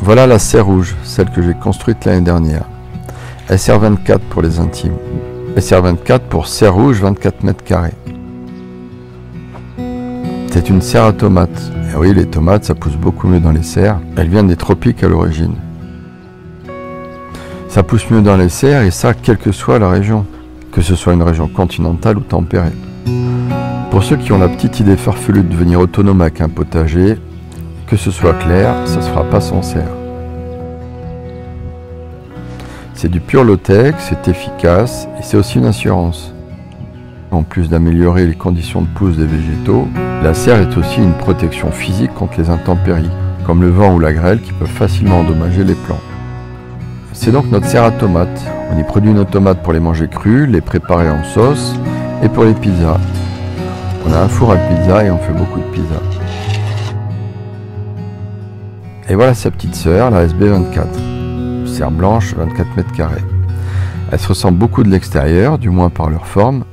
Voilà la serre rouge, celle que j'ai construite l'année dernière. SR24 pour les intimes. SR24 pour serre rouge 24 mètres carrés. C'est une serre à tomates. Et oui, les tomates, ça pousse beaucoup mieux dans les serres. Elles viennent des tropiques à l'origine. Ça pousse mieux dans les serres et ça, quelle que soit la région. Que ce soit une région continentale ou tempérée. Pour ceux qui ont la petite idée farfelue de devenir autonome avec un potager, que ce soit clair, ça ne se fera pas sans serre. C'est du pur low-tech, c'est efficace et c'est aussi une assurance. En plus d'améliorer les conditions de pousse des végétaux, la serre est aussi une protection physique contre les intempéries, comme le vent ou la grêle qui peuvent facilement endommager les plants. C'est donc notre serre à tomates. On y produit nos tomates pour les manger crues, les préparer en sauce et pour les pizzas. On a un four à pizza et on fait beaucoup de pizza. Et voilà sa petite sœur, la SB24. Serre blanche, 24 mètres carrés. Elles se ressemblent beaucoup de l'extérieur, du moins par leur forme.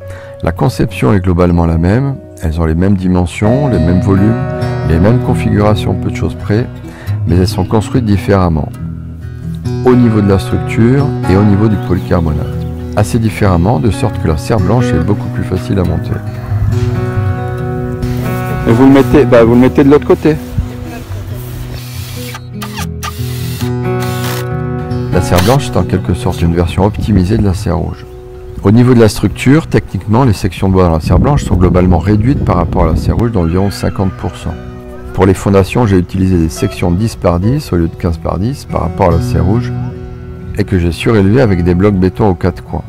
La conception est globalement la même. Elles ont les mêmes dimensions, les mêmes volumes, les mêmes configurations, peu de choses près, mais elles sont construites différemment. Au niveau de la structure et au niveau du polycarbonate. Assez différemment, de sorte que la serre blanche est beaucoup plus facile à monter. Et vous le mettez de l'autre côté. La serre blanche est en quelque sorte une version optimisée de la serre rouge. Au niveau de la structure, techniquement, les sections de bois dans la serre blanche sont globalement réduites par rapport à la serre rouge d'environ 50%. Pour les fondations, j'ai utilisé des sections 10 par 10 au lieu de 15 par 10 par rapport à la serre rouge et que j'ai surélevé avec des blocs béton aux 4 coins.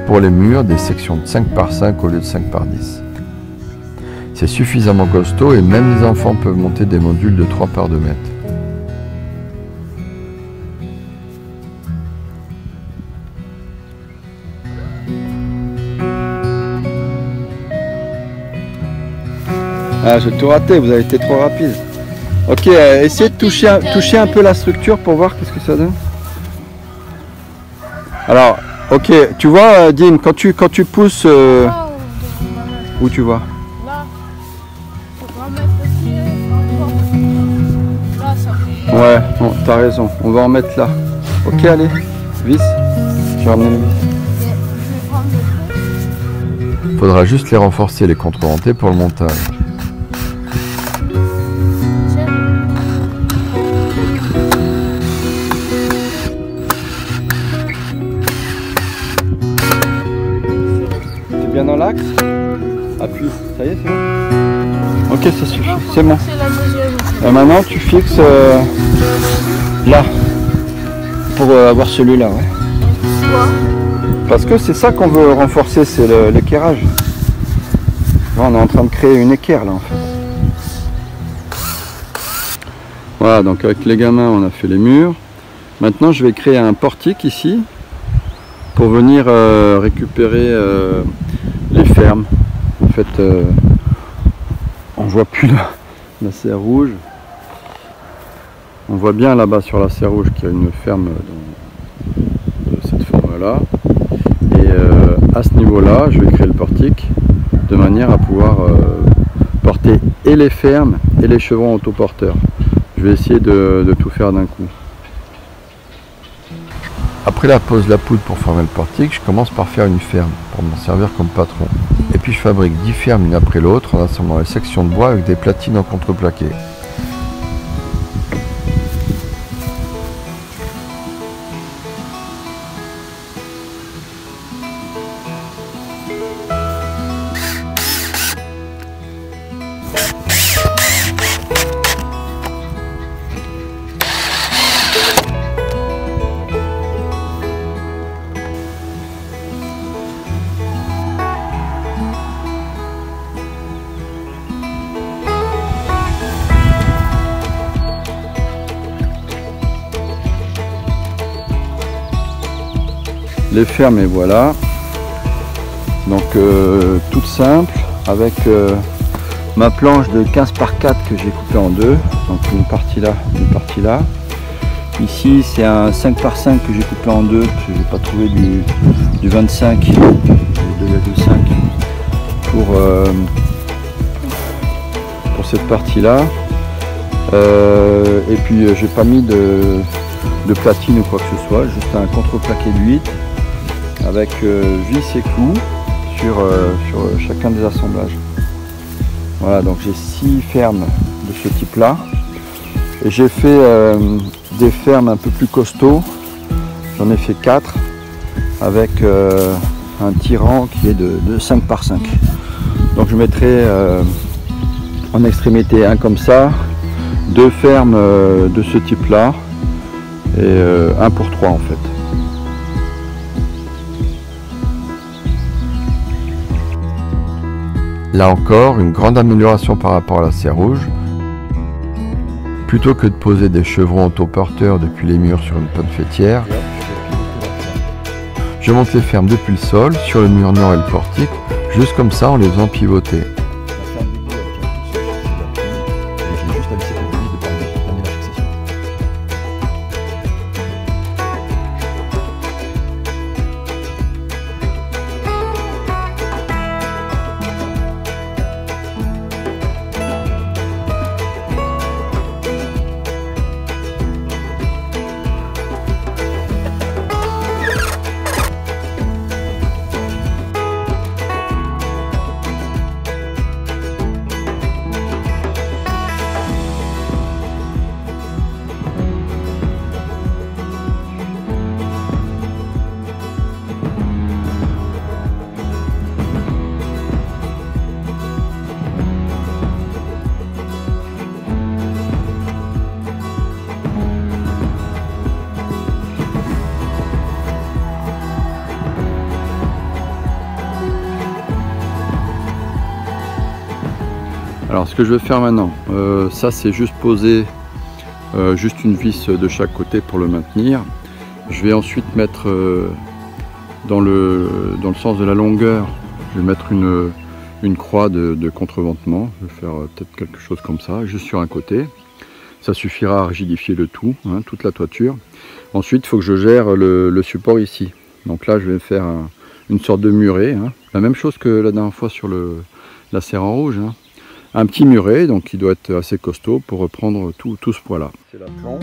Pour les murs, des sections de 5 par 5 au lieu de 5 par 10. C'est suffisamment costaud et même les enfants peuvent monter des modules de 3 par 2 mètres. Ah, j'ai tout raté, vous avez été trop rapide. Ok, essayez de toucher un peu la structure pour voir qu'est-ce que ça donne. Alors, ok, tu vois, Dim, quand tu pousses... Où tu vois? Là. Faut remettre aussi. Là, ça fait... Ouais, bon, t'as raison, on va en mettre là. Ok, allez, vis. Je vais ramener le vis. Je vais prendre le truc. Faudra juste les renforcer, les contremonter pour le montage. Bien dans l'axe, appuie, ça y est, c'est bon. Ok, ça suffit, c'est bon. C'est la deuxième. Et maintenant tu fixes là, pour avoir celui-là, ouais. Pourquoi? Parce que c'est ça qu'on veut renforcer, c'est l'équerrage. Là, on est en train de créer une équerre là en fait. Voilà, donc avec les gamins on a fait les murs. Maintenant je vais créer un portique ici pour venir récupérer les fermes. En fait, on voit plus la serre rouge. On voit bien là-bas sur la serre rouge qu'il y a une ferme de cette forme-là. Et à ce niveau-là, je vais créer le portique de manière à pouvoir porter et les fermes et les chevrons autoporteurs. Je vais essayer de tout faire d'un coup. Après la pose de la poudre pour former le portique, je commence par faire une ferme pour m'en servir comme patron. Et puis je fabrique 10 fermes une après l'autre en assemblant les sections de bois avec des platines en contreplaqué. Les fermes, et voilà. Donc toute simple avec ma planche de 15 par 4 que j'ai coupée en deux. Donc une partie là, une partie là. Ici c'est un 5 par 5 que j'ai coupé en deux parce que j'ai pas trouvé du 25, du 2,5 pour cette partie-là. Et puis j'ai pas mis de platine ou quoi que ce soit, juste un contreplaqué de 8 avec vis et clous sur chacun des assemblages. Voilà, donc j'ai 6 fermes de ce type-là. Et j'ai fait des fermes un peu plus costauds. J'en ai fait 4 avec un tirant qui est de 5 par 5. Donc je mettrai en extrémité un comme ça, 2 fermes de ce type-là et 1 pour 3 en fait. Là encore, une grande amélioration par rapport à la serre rouge. Plutôt que de poser des chevrons autoporteurs depuis les murs sur une panne fêtière, je monte les fermes depuis le sol, sur le mur nord et le portique, juste comme ça en les faisant pivoter. Alors ce que je vais faire maintenant, ça c'est juste poser juste une vis de chaque côté pour le maintenir. Je vais ensuite mettre dans le sens de la longueur, je vais mettre une croix de contreventement. Je vais faire peut-être quelque chose comme ça, juste sur un côté. Ça suffira à rigidifier le tout, hein, toute la toiture. Ensuite il faut que je gère le support ici. Donc là je vais faire une sorte de muret, hein. La même chose que la dernière fois sur la serre en rouge, hein. Un petit muret, donc qui doit être assez costaud pour reprendre tout ce poids-là. C'est la plombe.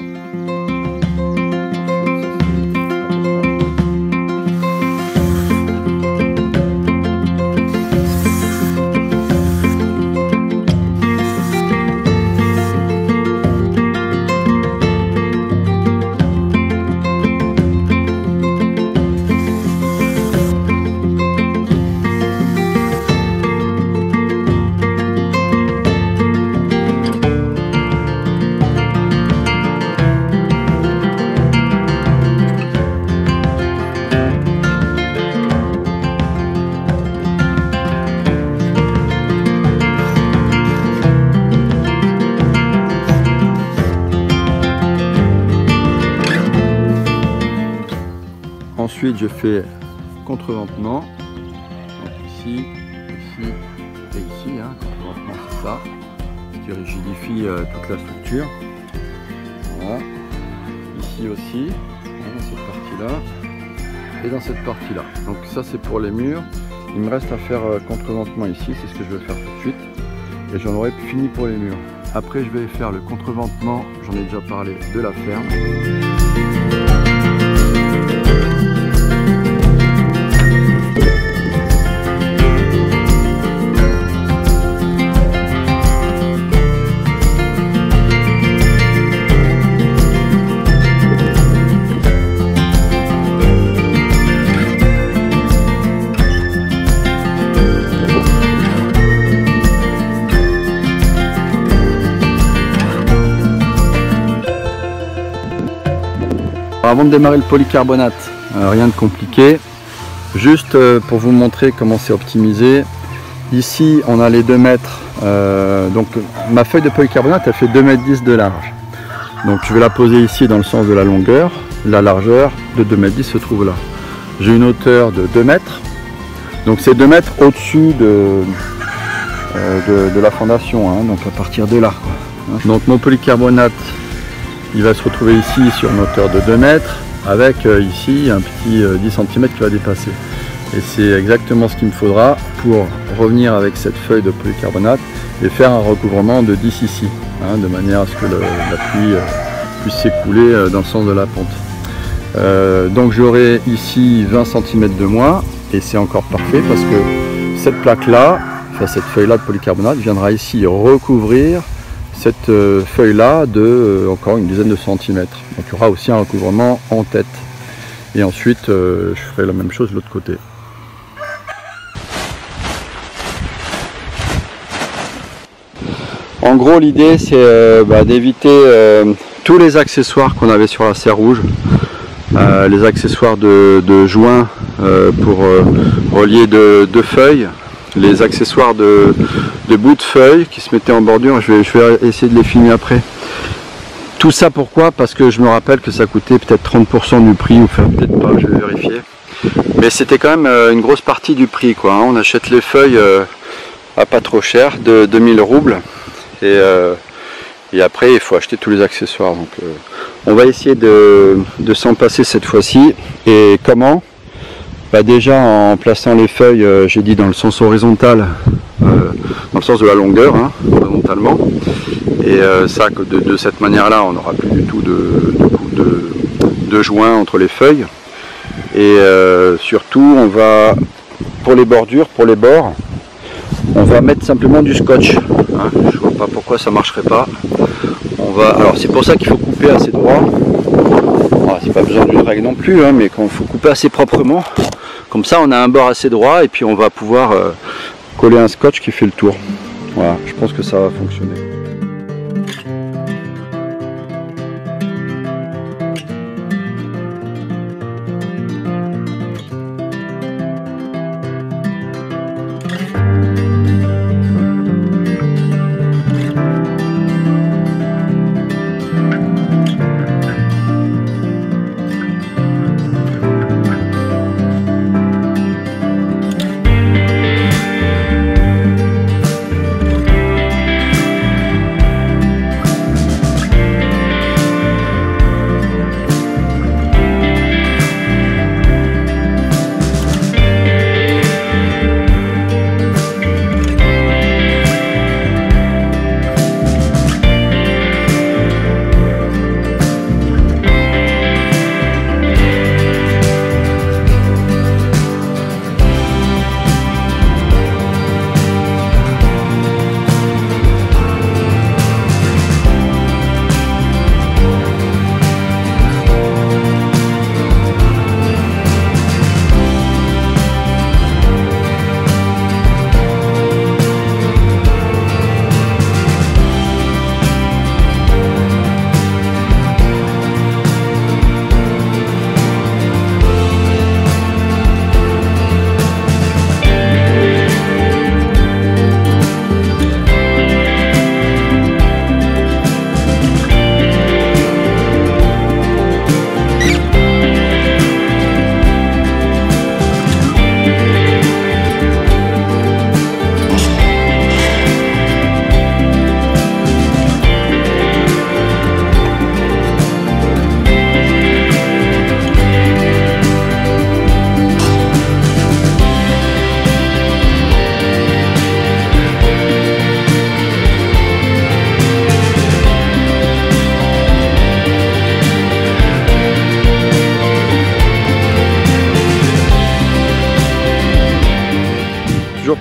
Ensuite, je fais contreventement. Donc ici et ici. Hein. Contreventement, c'est ça. Ce qui rigidifie toute la structure. Voilà. Ici aussi, hein, dans cette partie-là. Et dans cette partie-là. Donc ça, c'est pour les murs. Il me reste à faire contreventement ici. C'est ce que je vais faire tout de suite. Et j'en aurai fini pour les murs. Après, je vais faire le contreventement. J'en ai déjà parlé de la ferme. Avant de démarrer le polycarbonate, rien de compliqué, juste pour vous montrer comment c'est optimisé. Ici on a les 2 mètres, donc ma feuille de polycarbonate elle fait 2,10 m de large. Donc je vais la poser ici dans le sens de la longueur, la largeur de 2,10 m se trouve là. J'ai une hauteur de 2 mètres, donc c'est 2 mètres au-dessus de la fondation, hein, donc à partir de là, quoi. Donc mon polycarbonate il va se retrouver ici sur une hauteur de 2 mètres avec ici un petit 10 cm qui va dépasser. Et c'est exactement ce qu'il me faudra pour revenir avec cette feuille de polycarbonate et faire un recouvrement de 10 ici, hein, de manière à ce que la pluie puisse s'écouler dans le sens de la pente. Donc j'aurai ici 20 cm de moins, et c'est encore parfait parce que cette plaque-là, enfin cette feuille-là de polycarbonate viendra ici recouvrir cette feuille-là de encore une dizaine de centimètres. Donc il y aura aussi un recouvrement en tête. Et ensuite, je ferai la même chose de l'autre côté. En gros, l'idée c'est d'éviter tous les accessoires qu'on avait sur la serre rouge, les accessoires de joints pour relier deux feuilles, les accessoires de bouts de feuilles qui se mettaient en bordure. Je vais essayer de les filmer après. Tout ça pourquoi? Parce que je me rappelle que ça coûtait peut-être 30% du prix, ou enfin peut-être pas, je vais vérifier. Mais c'était quand même une grosse partie du prix, quoi, hein. On achète les feuilles à pas trop cher, de 2000 roubles. Et après il faut acheter tous les accessoires. Donc on va essayer de s'en passer cette fois-ci. Et comment? Déjà en plaçant les feuilles, j'ai dit dans le sens horizontal, dans le sens de la longueur, hein, horizontalement. Et ça, que de cette manière-là, on n'aura plus du tout de joints entre les feuilles. Et surtout, on va, pour les bordures, pour les bords, on va mettre simplement du scotch. Hein, je vois pas pourquoi ça marcherait pas. Alors c'est pour ça qu'il faut couper assez droit. Voilà, c'est pas besoin d'une règle non plus, hein, mais il faut couper assez proprement. Comme ça, on a un bord assez droit et puis on va pouvoir coller un scotch qui fait le tour. Voilà, je pense que ça va fonctionner.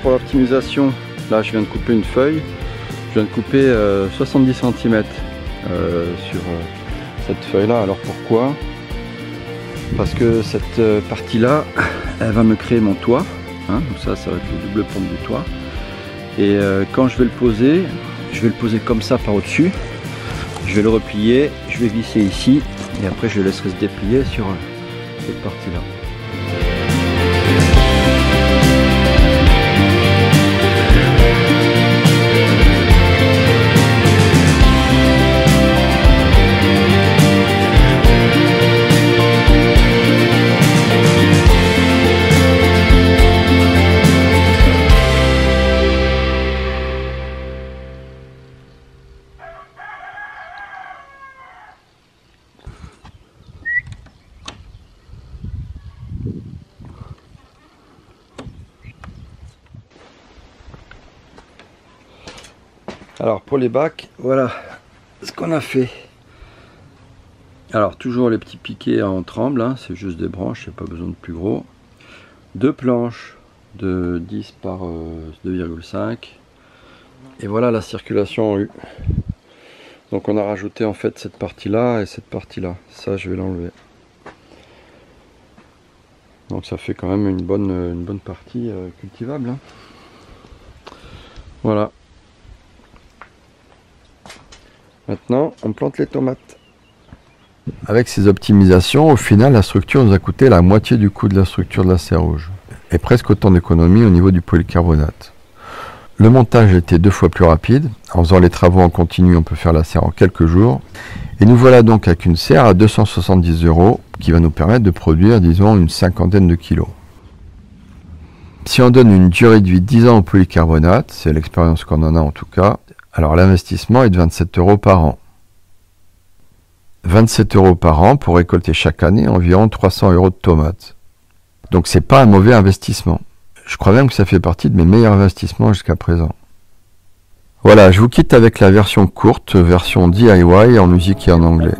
Pour l'optimisation, là je viens de couper une feuille, je viens de couper 70 cm sur cette feuille là. Alors pourquoi? Parce que cette partie là, elle va me créer mon toit, hein, donc ça va être le double pente du toit. Et quand je vais le poser comme ça par au dessus, je vais le replier, je vais glisser ici et après je laisserai se déplier sur cette partie là. Alors pour les bacs, voilà ce qu'on a fait. Alors toujours les petits piquets en tremble, hein, c'est juste des branches, il n'y a pas besoin de plus gros. 2 planches de 10 par 2,5. Et voilà la circulation en U. Donc on a rajouté en fait cette partie là et cette partie là. Ça je vais l'enlever. Donc ça fait quand même une bonne partie cultivable. Hein. Voilà. Maintenant on plante les tomates. Avec ces optimisations, au final, la structure nous a coûté la moitié du coût de la structure de la serre rouge. Et presque autant d'économies au niveau du polycarbonate. Le montage était 2 fois plus rapide. En faisant les travaux en continu, on peut faire la serre en quelques jours. Et nous voilà donc avec une serre à 270 € qui va nous permettre de produire, disons, une 50aine de kilos. Si on donne une durée de vie de 10 ans au polycarbonate, c'est l'expérience qu'on en a en tout cas, alors l'investissement est de 27 € par an. 27 € par an pour récolter chaque année environ 300 € de tomates. Donc c'est pas un mauvais investissement. Je crois même que ça fait partie de mes meilleurs investissements jusqu'à présent. Voilà, je vous quitte avec la version courte, version DIY en musique et en anglais.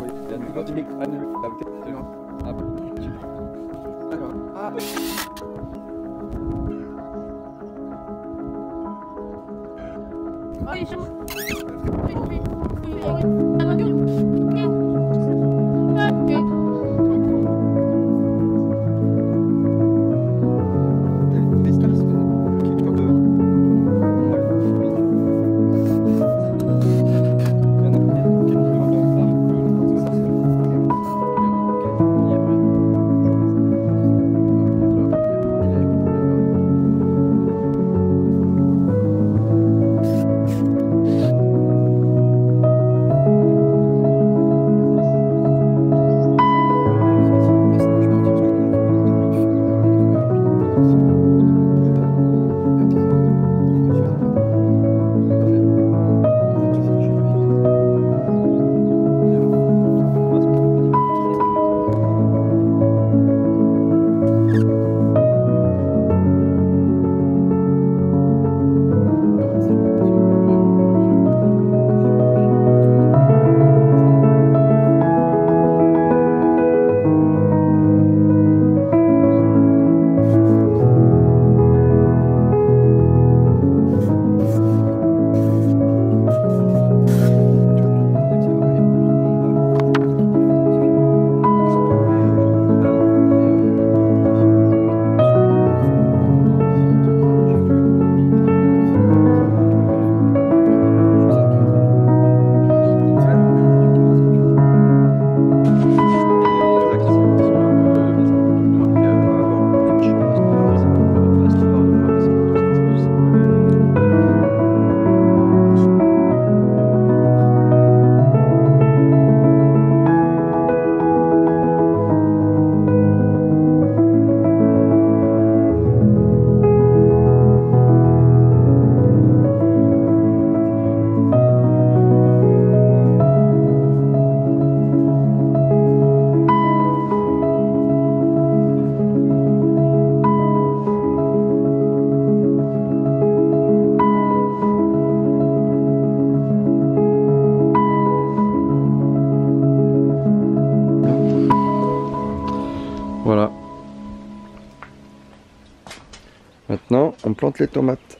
Voilà. Maintenant, on plante les tomates.